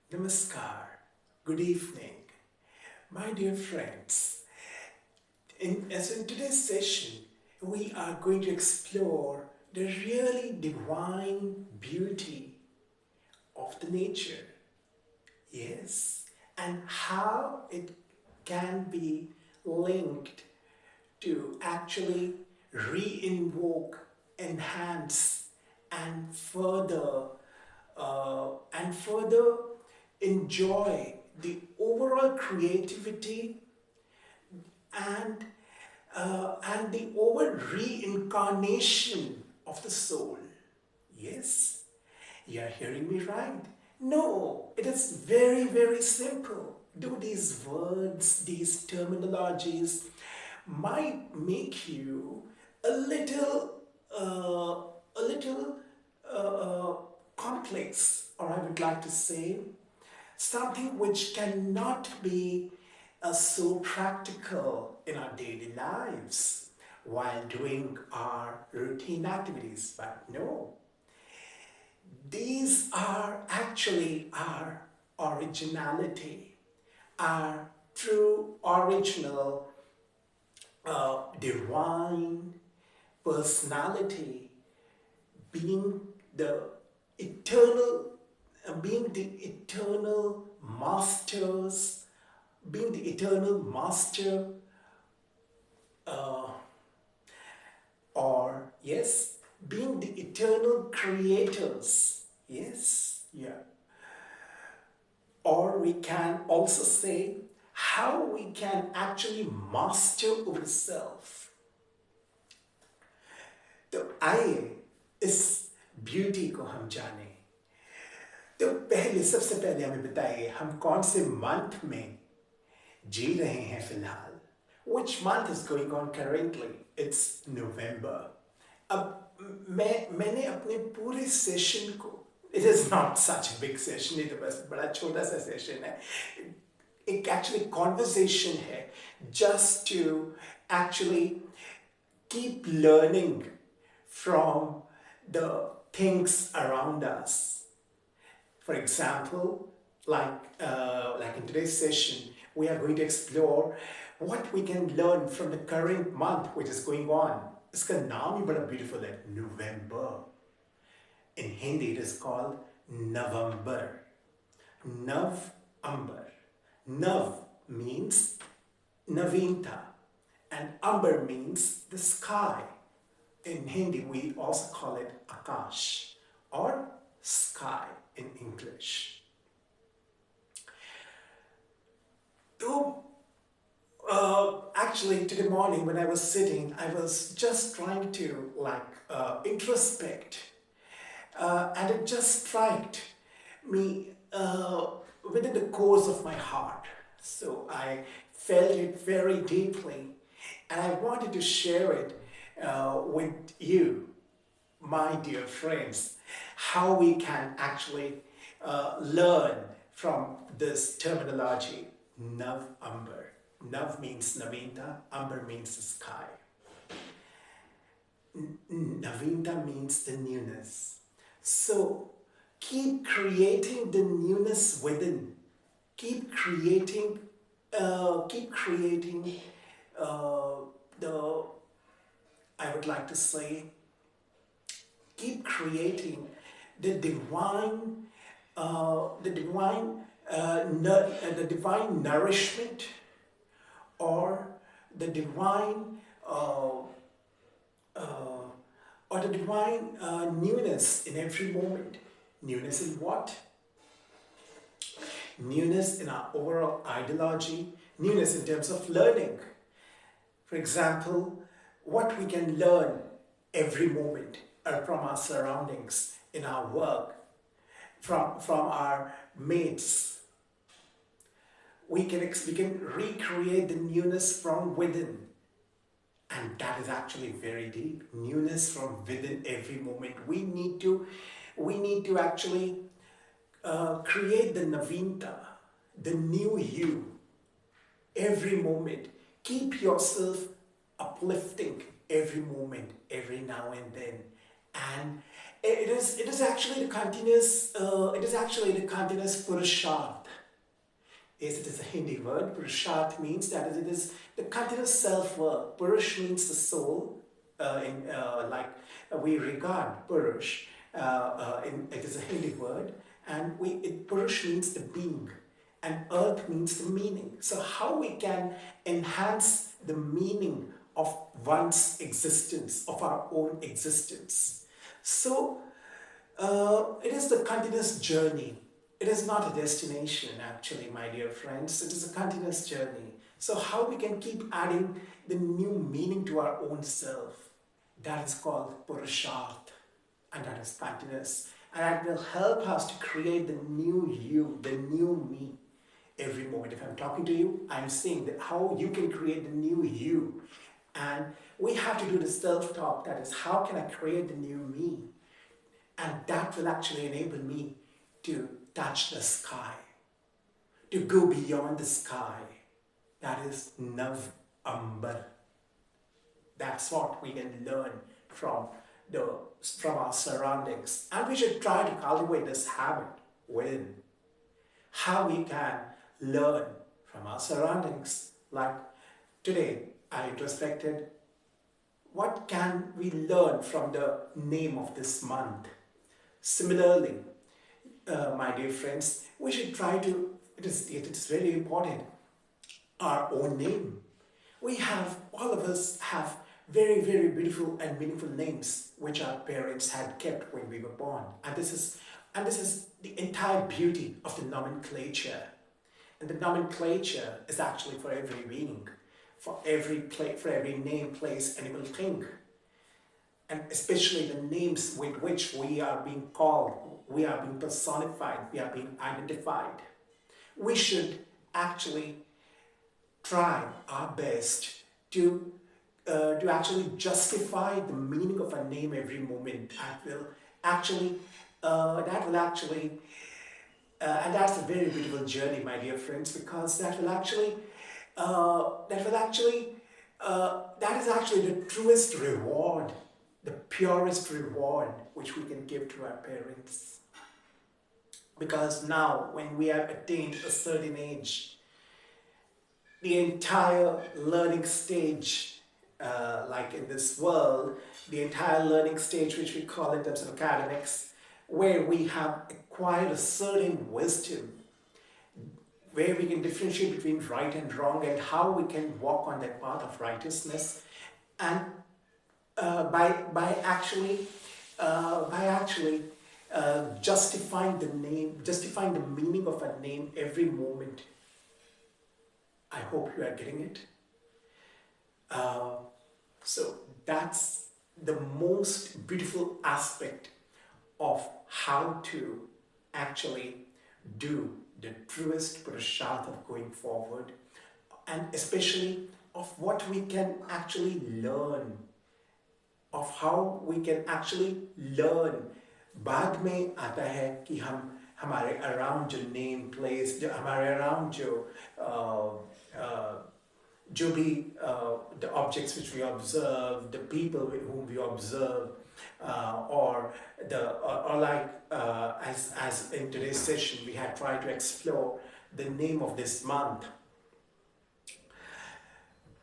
Namaskar. Good evening, my dear friends. In today's session, we are going to explore the really divine beauty of the nature. Yes, and how it can be linked to actually re-invoke, enhance, and further enjoy the overall creativity and and the over reincarnation of the soul. Yes, you are hearing me right. No, it is very simple. Do these words, these terminologies might make you a little, a little complex, or I would like to say, something which cannot be so practical in our daily lives while doing our routine activities. But no, these are actually our originality, our true original divine personality, being the eternal, being the eternal masters, being the eternal master, uh, or yes, being the eternal creators. Yes, yeah. Or we can also say how we can actually master over the self. तो आइए इस beauty को हम जाने। तो पहले सबसे पहले हमें बताइए हम कौन से मंथ में जी रहे हैं फिलहाल। Which month is going on currently? It's November. अब मैंने अपने पूरे सेशन को, it is not such a big session, ये तो बस बड़ा छोटा सा सेशन है, एक actually conversation है, just to actually keep learning from the things around us. For example, like in today's session, we are going to explore what we can learn from the current month which is going on. इसका नाम ही बड़ा beautiful है, November. In Hindi, it is called November. Navambar. Nav means Navinta, and Amber means the sky. In Hindi, we also call it Akash or sky in English. So, actually, today morning when I was sitting, I was just trying to introspect, and it just struck me within the course of my heart. So I felt it very deeply, and I wanted to share it with you, my dear friends, how we can actually learn from this terminology, Nav Amber. Nav means Navinta, Amber means the sky. Navinta means the newness. So keep creating the newness within. Keep creating the, I would like to say, keep creating the divine, the divine nourishment, or the divine, newness in every moment. Newness in what? Newness in our overall ideology, newness in terms of learning. For example, what we can learn every moment from our surroundings, in our work, from our mates. We can recreate the newness from within. And that is actually very deep. Newness from within every moment. We need to actually create the Navinta, the new you, every moment. Keep yourself uplifting every moment, every now and then. It is actually the continuous. It is actually the continuous purusharth. Yes, it is a Hindi word. Purusharth means that it is the continuous self-work. Purush means the soul. We regard Purush. It is a Hindi word, and Purush means the being, and earth means the meaning. So how we can enhance the meaning of one's existence, of our own existence. So it is the continuous journey. It is not a destination, actually, my dear friends. It is a continuous journey. So, how we can keep adding the new meaning to our own self, that is called Purusharth, and that is continuous. And that will help us to create the new you, the new me. Every moment, if I'm talking to you, I'm saying that how you can create the new you. And we have to do the self-talk, that is, how can I create the new me? And that will actually enable me to touch the sky, to go beyond the sky. That is Nav Ambar. That's what we can learn from our surroundings. And we should try to cultivate this habit within. How we can learn from our surroundings. Like today, I introspected, what can we learn from the name of this month? Similarly, my dear friends, we should try to, it is very important, our own name. All of us have very, very beautiful and meaningful names which our parents had kept when we were born. And this is the entire beauty of the nomenclature. And the nomenclature is actually for every meaning, for every name, place, animal, thing. And especially the names with which we are being called, we are being personified, we are being identified. We should actually try our best to actually justify the meaning of a name every moment. And that's a very beautiful journey, my dear friends, because that is actually the truest reward, the purest reward which we can give to our parents. Because now, when we have attained a certain age, the entire learning stage, like in this world, the entire learning stage, which we call in terms of academics, where we have acquired a certain wisdom, where we can differentiate between right and wrong and how we can walk on that path of righteousness, and by actually justifying the meaning of a name every moment. I hope you are getting it. So that's the most beautiful aspect of how to actually do the truest Purusharth of going forward, and especially of what we can actually learn, of how we can actually learn. बाद में आता है कि हम हमारे around जो name place, जो हमारे around जो भी the objects which we observe, the people whom we observe, or like as in today's session we had tried to explore the name of this month.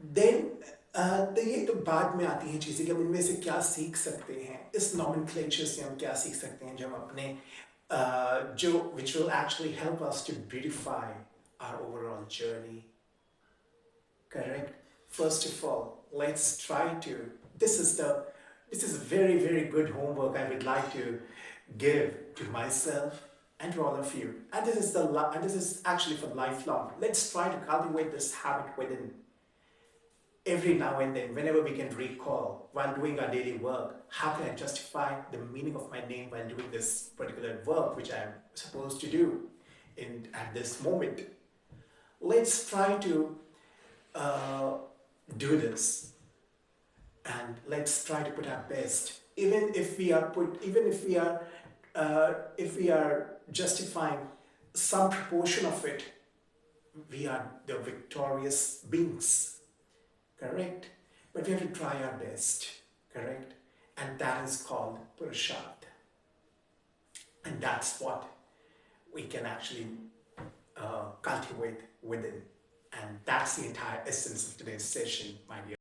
Then ये तो बाद में आती हैं चीज़ें कि हम इनमें से क्या सीख सकते हैं, इस nomenclature से हम क्या सीख सकते हैं जो हम अपने which will actually help us to beautify our overall journey. Correct? First of all, let's try to, this is a very, very good homework I would like to give to myself and to all of you. And this is actually for lifelong. Let's try to cultivate this habit within. Every now and then, whenever we can recall, while doing our daily work, how can I justify the meaning of my name while doing this particular work which I'm supposed to do at this moment? Let's try to do this, and let's try to put our best. Even if we are justifying some proportion of it, we are the victorious beings. Correct? But we have to try our best. Correct? And that is called Purusharth. And that's what we can actually cultivate within. And that's the entire essence of today's session, my dear.